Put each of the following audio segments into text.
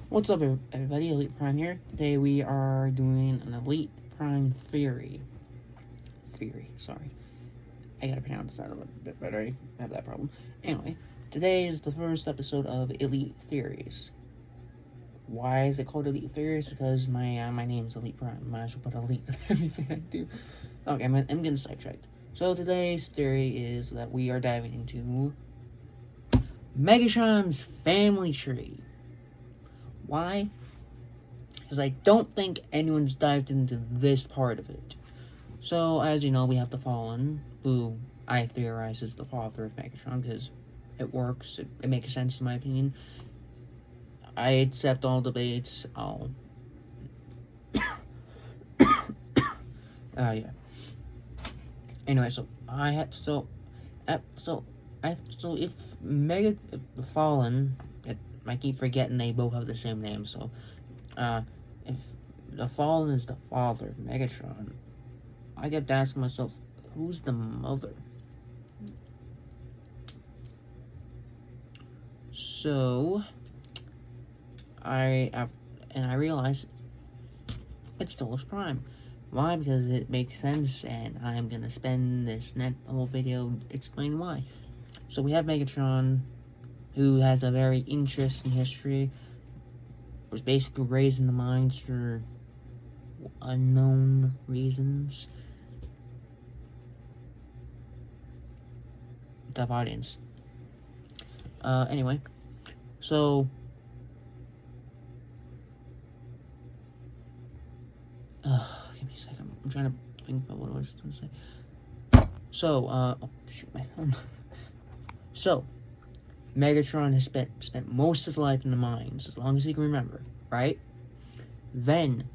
What's up, everybody? Elite Prime here. Today we are doing an Elite Prime theory. Sorry. I gotta pronounce that a little bit better. I have that problem. Anyway, today is the first episode of Elite Theories. Why is it called Elite Theories? Because my name is Elite Prime. I should put Elite in everything I do. Okay, I'm getting sidetracked. So today's theory is that we are diving into Megatron's family tree. Why? Because I don't think anyone's dived into this part of it. So, as you know, we have the Fallen, who I theorize is the father of Megatron, because it works, it makes sense in my opinion. I accept all debates, yeah. Anyway, so if the Fallen, I keep forgetting they both have the same name, so, if the Fallen is the father of Megatron, I kept asking myself, who's the mother? So, I realized it's Solus Prime. Why? Because it makes sense, and I'm gonna spend this whole video explaining why. So we have Megatron, who has a very interesting history, was basically raised in the mines for unknown reasons. Tough audience. Anyway, so give me a second. I'm trying to think about what I was going to say. So, oh shoot, my phone. So, Megatron has spent most of his life in the mines, as long as he can remember, right? Then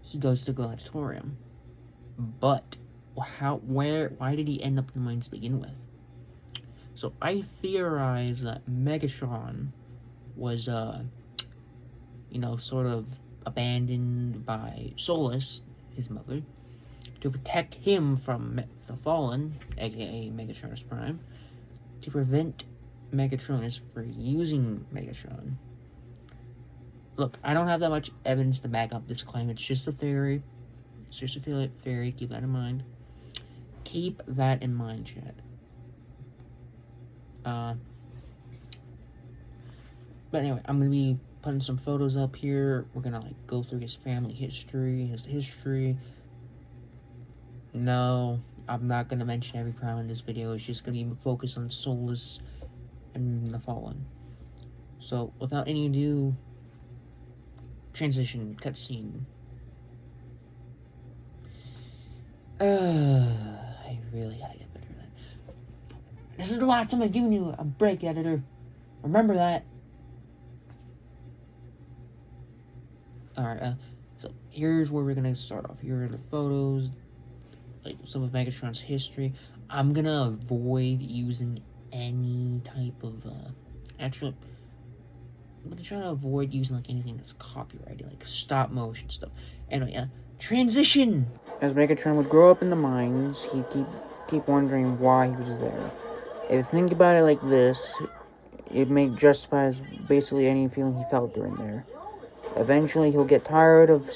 he goes to Gladiatorium. But why did he end up in the mines to begin with? So I theorize that Megatron was, sort of abandoned by Solus, his mother, to protect him from the Fallen, aka Megatronus Prime, to prevent Megatronus from using Megatron. Look, I don't have that much evidence to back up this claim. It's just a theory. It's just a theory. Keep that in mind. Keep that in mind, chat. But anyway, I'm gonna be putting some photos up here. We're gonna go through his family history, his history. No, I'm not gonna mention every prime in this video. It's just gonna be focused on Solus and the Fallen. So, without any ado, transition cutscene. I really gotta get better at that. This is the last time I've given you a break, editor. Remember that. Alright, so here's where we're gonna start off. Here are the photos, like some of Megatron's history. I'm gonna avoid using any type of, actually, I'm gonna try to avoid using, like, anything that's copyrighted, like stop motion stuff. Anyway, transition! As Megatron would grow up in the mines, he'd keep wondering why he was there. If you think about it like this, it justifies basically any feeling he felt during there. Eventually, he'll get tired of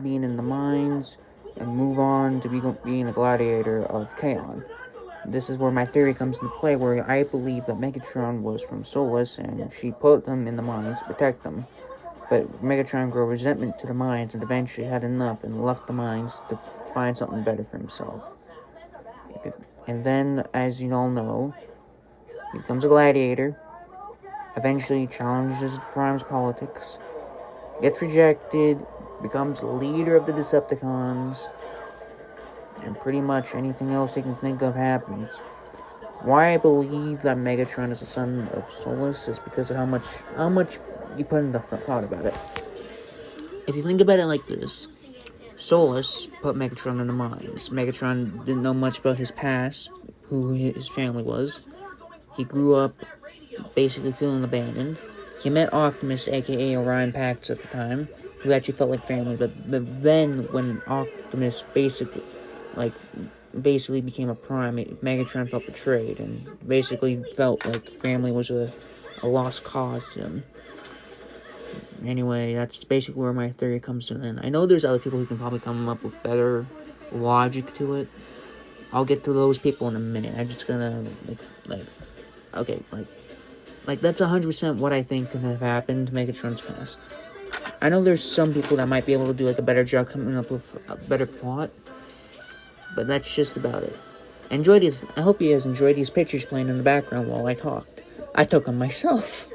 being in the mines and move on to being a gladiator of Chaos. This is where my theory comes into play, where I believe that Megatron was from Solus and she put them in the mines to protect them. But Megatron grew resentment to the mines and eventually had enough and left the mines to find something better for himself. And then, as you all know, he becomes a gladiator, eventually challenges the Prime's politics, gets rejected, becomes leader of the Decepticons, and pretty much anything else they can think of happens. Why I believe that Megatron is the son of Solus is because of how much you put into thought about it. If you think about it like this, Solus put Megatron in the mines. Megatron didn't know much about his past, who his family was. He grew up basically feeling abandoned. He met Optimus, aka Orion Pax at the time, who actually felt like family, but then when Optimus basically became a Prime, Megatron felt betrayed, and basically felt like family was a lost cause to him. Anyway, that's basically where my theory comes in. I know there's other people who can probably come up with better logic to it. I'll get to those people in a minute. I'm just gonna, okay, that's 100% what I think could have happened to Megatron's past. I know there's some people that might be able to do, like, a better job coming up with a better plot, but that's just about it. I hope you guys enjoyed these pictures playing in the background while I talked. I took them myself.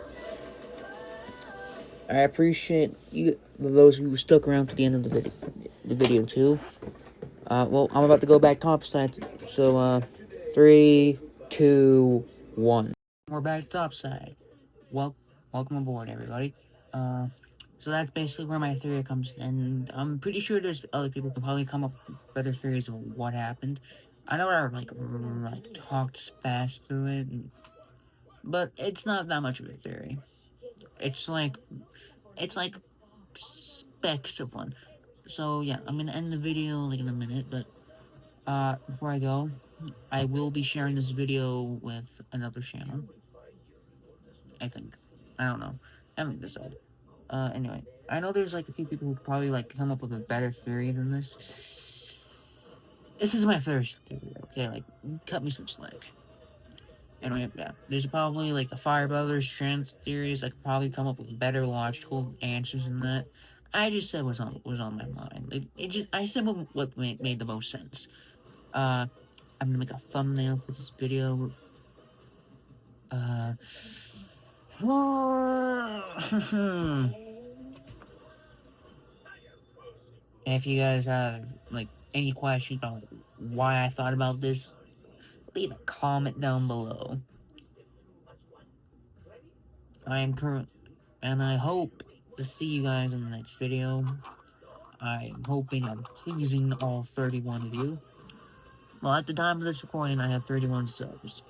I appreciate you, those who stuck around to the end of the video too. Well, I'm about to go back topside, so, 3, 2, 1. We're back topside. Welcome aboard, everybody. So that's basically where my theory comes in, and I'm pretty sure there's other people who can probably come up with better theories of what happened. I know I, talked fast through it, but it's not that much of a theory. It's like specks of one. So, yeah, I'm gonna end the video, in a minute, but, before I go, I will be sharing this video with another channel. I think. I don't know. I haven't decided. Anyway. I know there's, a few people who could probably, come up with a better theory than this. This is my first theory, okay? Cut me some slack. Anyway, yeah. There's probably, the Fire Brothers trans theories that could probably come up with better logical answers than that. I just said what's on my mind. I said what made the most sense. I'm gonna make a thumbnail for this video. If you guys have, any questions on why I thought about this, leave a comment down below. And I hope to see you guys in the next video. I'm hoping I'm pleasing all 31 of you. Well, at the time of this recording, I have 31 subs.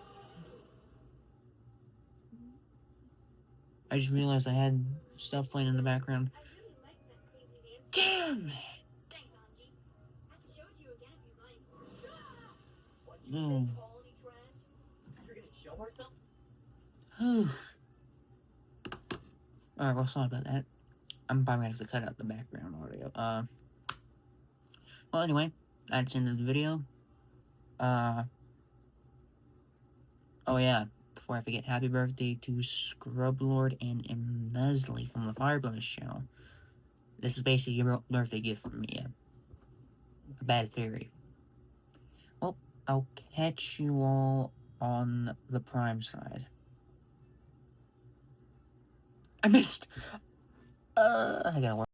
I just realized I had stuff playing in the background. Damn it! Oh. Alright, well, sorry about that. I'm probably gonna have to cut out the background audio. Well, anyway, that's the end of the video. Oh yeah, before I forget, happy birthday to Scrublord and M. Nestle from the Fireblood channel. This is basically your birthday gift from me, a bad theory. Well, I'll catch you all on the prime side. I missed! I gotta work.